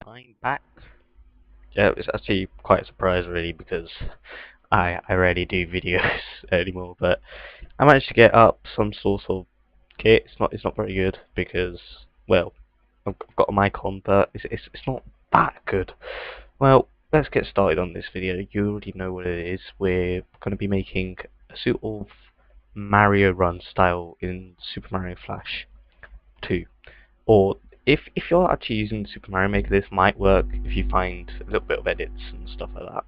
I'm back. Yeah, it's actually quite a surprise really because I rarely do videos anymore, but I managed to get up some sort of kit. It's not very good because, well, I've got a mic on, but it's not that good. Well, let's get started on this video. You already know what it is. We're going to be making a sort of Mario Run style in Super Mario Flash 2. Or if you're actually using Super Mario Maker, this might work if you find a little bit of edits and stuff like that.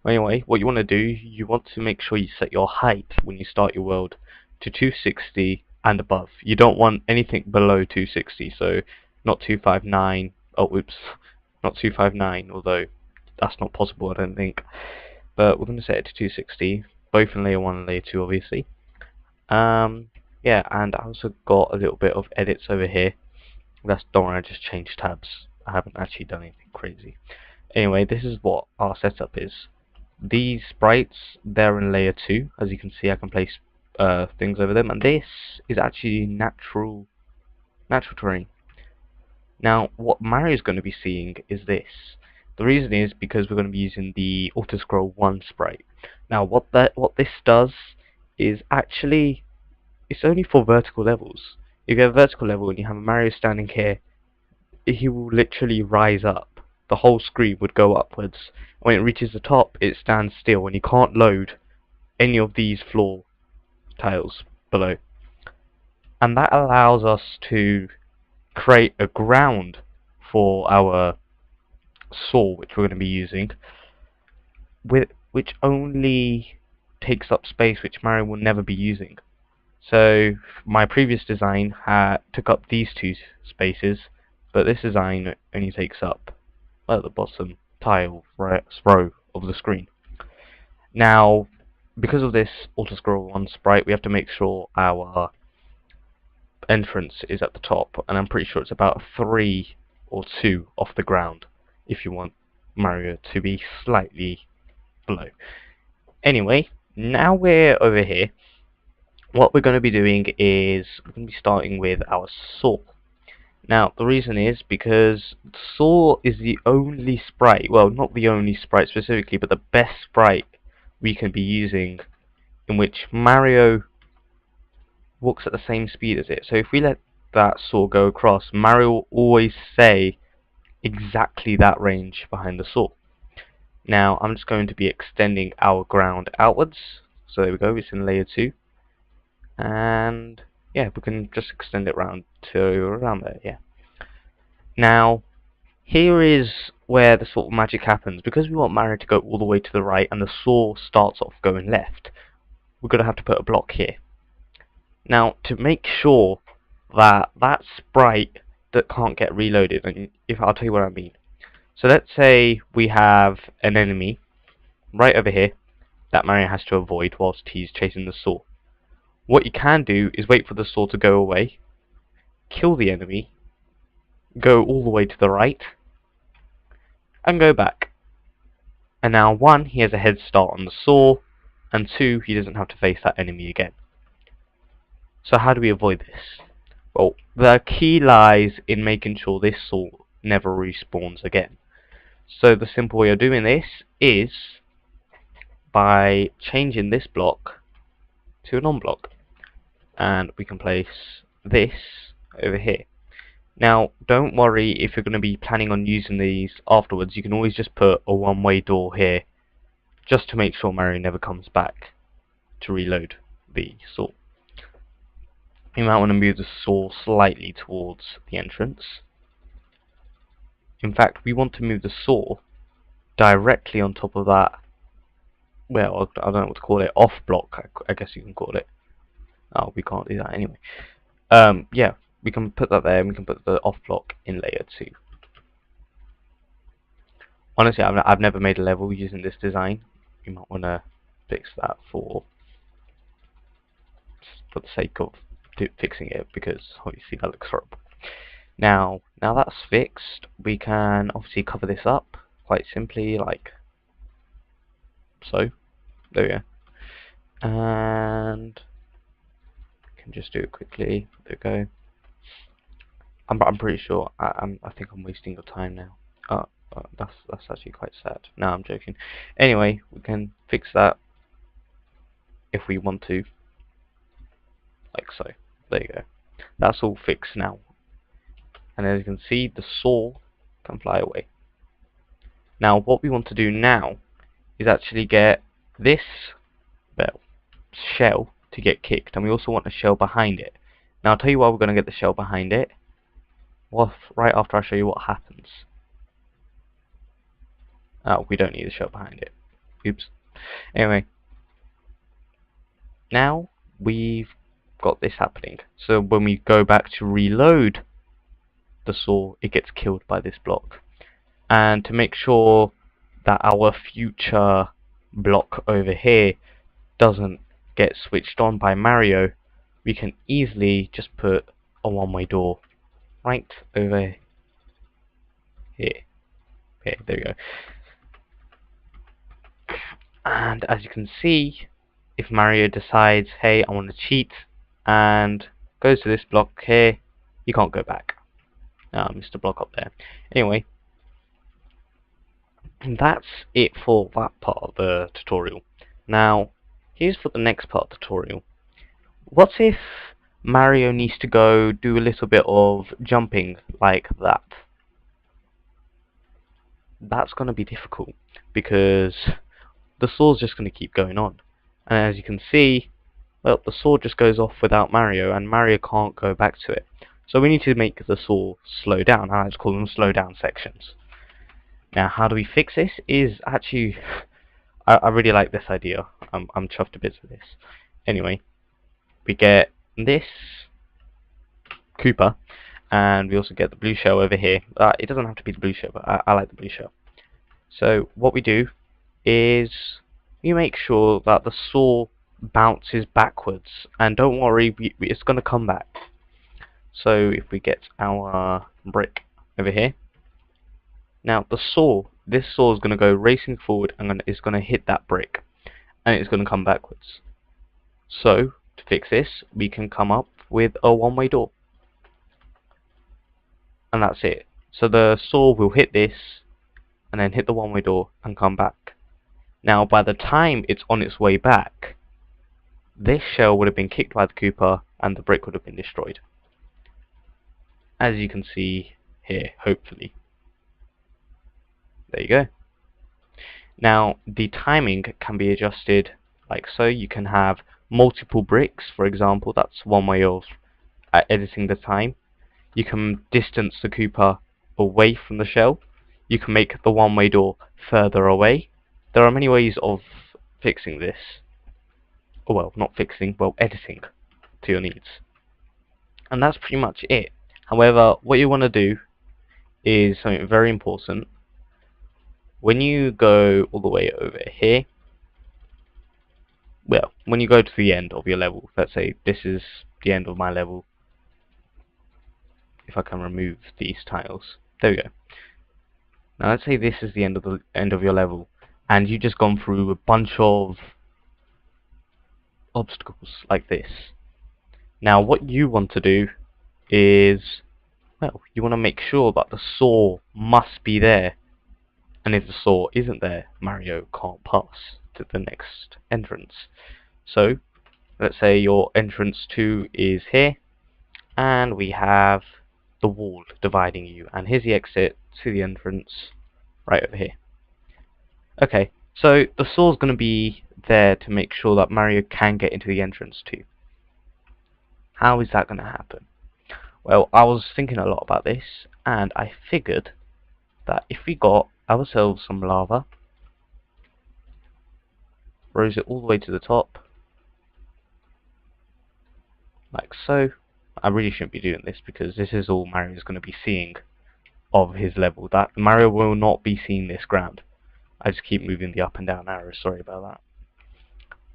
Anyway, what you want to do, you want to make sure you set your height when you start your world to 260 and above. You don't want anything below 260, so not 259. Oh, oops, not 259. Although that's not possible, I don't think. But we're going to set it to 260, both in layer 1 and layer 2, obviously. Yeah, and I also got a little bit of edits over here. Don't worry, I just changed tabs. I haven't actually done anything crazy. Anyway, this is what our setup is. These sprites, they're in layer 2. As you can see, I can place things over them, and this is actually natural terrain. Now, what Mario's going to be seeing is this. The reason is because we're going to be using the Auto Scroll 1 sprite. Now, what this does is actually it's only for vertical levels. You get a vertical level and you have a Mario standing here, he will literally rise up. The whole screen would go upwards. When it reaches the top, it stands still and you can't load any of these floor tiles below. And that allows us to create a ground for our saw, which we're going to be using, which only takes up space which Mario will never be using. So my previous design took up these two spaces, but this design only takes up, well, the bottom tile row of the screen. Now, because of this Auto Scroll 1 sprite, we have to make sure our entrance is at the top, and I'm pretty sure it's about 3 or 2 off the ground if you want Mario to be slightly below. Anyway, now we're over here. What we're going to be doing is we're going to be starting with our saw. Now, the reason is because saw is the only sprite, well, not the only sprite specifically, but the best sprite we can be using in which Mario walks at the same speed as it. So if we let that saw go across, Mario will always stay exactly that range behind the saw. Now, I'm just going to be extending our ground outwards. So there we go, it's in layer 2. And yeah, we can just extend it around to around there. Yeah. Now, here is where the sort of magic happens. Because we want Mario to go all the way to the right and the saw starts off going left, we're going to have to put a block here. Now, to make sure that that sprite that can't get reloaded, and I'll tell you what I mean. So let's say we have an enemy right over here that Mario has to avoid whilst he's chasing the saw. What you can do is wait for the saw to go away, kill the enemy, go all the way to the right, and go back. And now 1, he has a head start on the saw, and 2, he doesn't have to face that enemy again. So how do we avoid this? Well, the key lies in making sure this saw never respawns again. So the simple way of doing this is by changing this block to a non-block. And we can place this over here. Now, don't worry if you're going to be planning on using these afterwards. You can always just put a one-way door here, just to make sure Mario never comes back to reload the saw. You might want to move the saw slightly towards the entrance. In fact, we want to move the saw directly on top of that, well, I don't know what to call it, off block, I guess you can call it. Oh, we can't do that anyway. Yeah, we can put that there, and we can put the off block in layer 2. Honestly, I've never made a level using this design. You might want to fix that for the sake of fixing it, because obviously that looks horrible. Now that's fixed, we can obviously cover this up quite simply, like so. There we go. And can just do it quickly. There we go. I'm pretty sure I think I'm wasting your time now. Oh, that's actually quite sad. No, I'm joking. Anyway, we can fix that if we want to, like so. There you go. That's all fixed now. And as you can see, the saw can fly away. Now, what we want to do now is actually get this shell to get kicked, and we also want a shell behind it. Now, I'll tell you why we're going to get the shell behind it. Well, right after I show you what happens. Oh, we don't need a shell behind it. Oops. Anyway, now we've got this happening. So when we go back to reload the saw, it gets killed by this block. And to make sure that our future block over here doesn't get switched on by Mario, we can easily just put a one-way door right over here. Okay, there we go. And as you can see, if Mario decides, hey, I want to cheat, and goes to this block here, you can't go back. I missed a block up there. Anyway, that's it for that part of the tutorial. Now, here's for the next part of the tutorial. What if Mario needs to go do a little bit of jumping like that? That's going to be difficult because the saw's just going to keep going on. And as you can see, well, the saw just goes off without Mario, and Mario can't go back to it. So we need to make the saw slow down. I like to call them slow down sections. Now, how do we fix this? Is actually, I really like this idea. I'm chuffed to bits with this. Anyway, we get this Koopa, and we also get the blue shell over here. It doesn't have to be the blue shell, but I like the blue shell. So what we do is we make sure that the saw bounces backwards, and don't worry, it's going to come back. So if we get our brick over here, now this saw is going to go racing forward and it's going to hit that brick, and it's going to come backwards. So to fix this, we can come up with a one-way door, and that's it. So the saw will hit this and then hit the one-way door and come back. Now by the time it's on its way back, this shell would have been kicked by the Koopa and the brick would have been destroyed, as you can see here, hopefully. There you go. Now the timing can be adjusted like so. You can have multiple bricks, for example. That's one way of editing the time. You can distance the Koopa away from the shell. You can make the one-way door further away. There are many ways of fixing this. Well, not fixing, well, editing to your needs. And that's pretty much it. However, what you want to do is something very important. When you go all the way over here, well, when you go to the end of your level, let's say this is the end of my level. If I can remove these tiles, there we go. Now let's say this is the end of your level, and you've just gone through a bunch of obstacles like this. Now what you want to do is, well, you want to make sure that the saw must be there. And if the saw isn't there, Mario can't pass to the next entrance. So, let's say your entrance 2 is here, and we have the wall dividing you. And here's the exit to the entrance right over here. Okay, so the saw's going to be there to make sure that Mario can get into the entrance 2. How is that going to happen? Well, I was thinking a lot about this, and I figured that if we got ourselves some lava, rose it all the way to the top, like so. I really shouldn't be doing this because this is all Mario is going to be seeing of his level. That Mario will not be seeing this ground. I just keep moving the up and down arrows, sorry about that.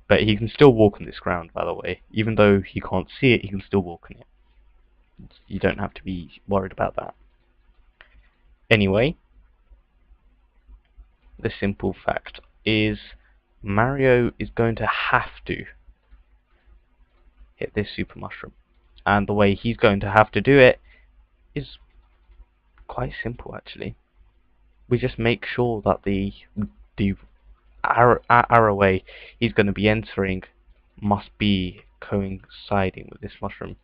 But he can still walk on this ground, by the way. Even though he can't see it, he can still walk on it. You don't have to be worried about that. Anyway, the simple fact is Mario is going to have to hit this super mushroom. And the way he's going to have to do it is quite simple, actually. we just make sure that the arrowway he's going to be entering must be coinciding with this mushroom,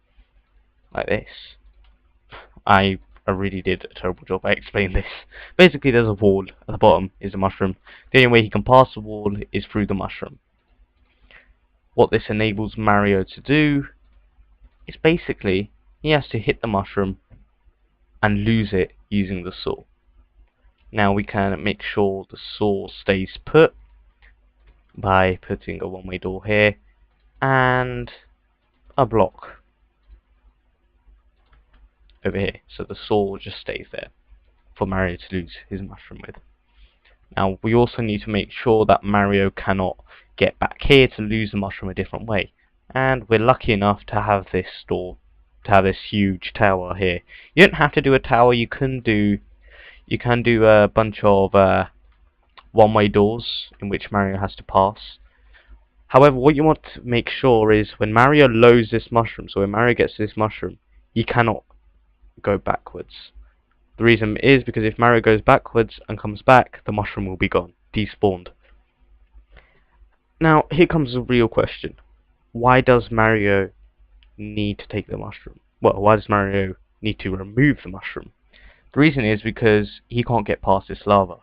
like this. I really did a terrible job. I explained this. Basically, there's a wall at the bottom is a mushroom. The only way he can pass the wall is through the mushroom. What this enables Mario to do is basically he has to hit the mushroom and lose it using the saw. Now we can make sure the saw stays put by putting a one-way door here and a block over here, so the saw just stays there for Mario to lose his mushroom with. Now we also need to make sure that Mario cannot get back here to lose the mushroom a different way, and we're lucky enough to have this huge tower here. You don't have to do a tower. You can do a bunch of one-way doors in which Mario has to pass. However, what you want to make sure is when Mario loads this mushroom, so when Mario gets this mushroom, he cannot go backwards. The reason is because if Mario goes backwards and comes back, the mushroom will be gone, despawned. Now, here comes the real question. Why does Mario need to take the mushroom? Well, why does Mario need to remove the mushroom? The reason is because he can't get past this lava.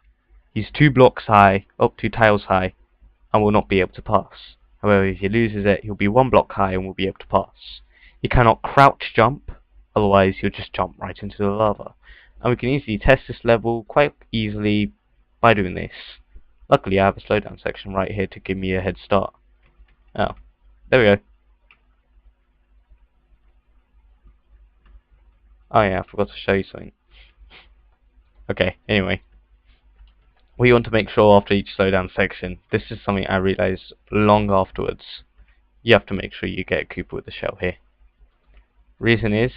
He's 2 blocks high, up 2 tiles high, and will not be able to pass. However, if he loses it, he'll be 1 block high and will be able to pass. He cannot crouch jump, otherwise he'll just jump right into the lava. And we can easily test this level quite easily by doing this. Luckily I have a slowdown section right here to give me a head start. Oh, there we go. Oh yeah, I forgot to show you something. Okay, anyway. What you want to make sure after each slowdown section, this is something I realized long afterwards, you have to make sure you get a Koopa with the shell here. Reason is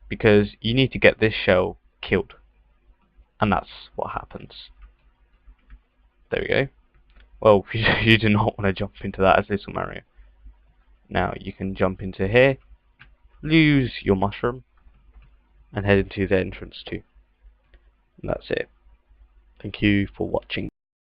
because you need to get this shell killed, and that's what happens. There we go. Well, you do not want to jump into that as Little Mario. Now you can jump into here, lose your mushroom, and head into the entrance too. And that's it. Thank you for watching.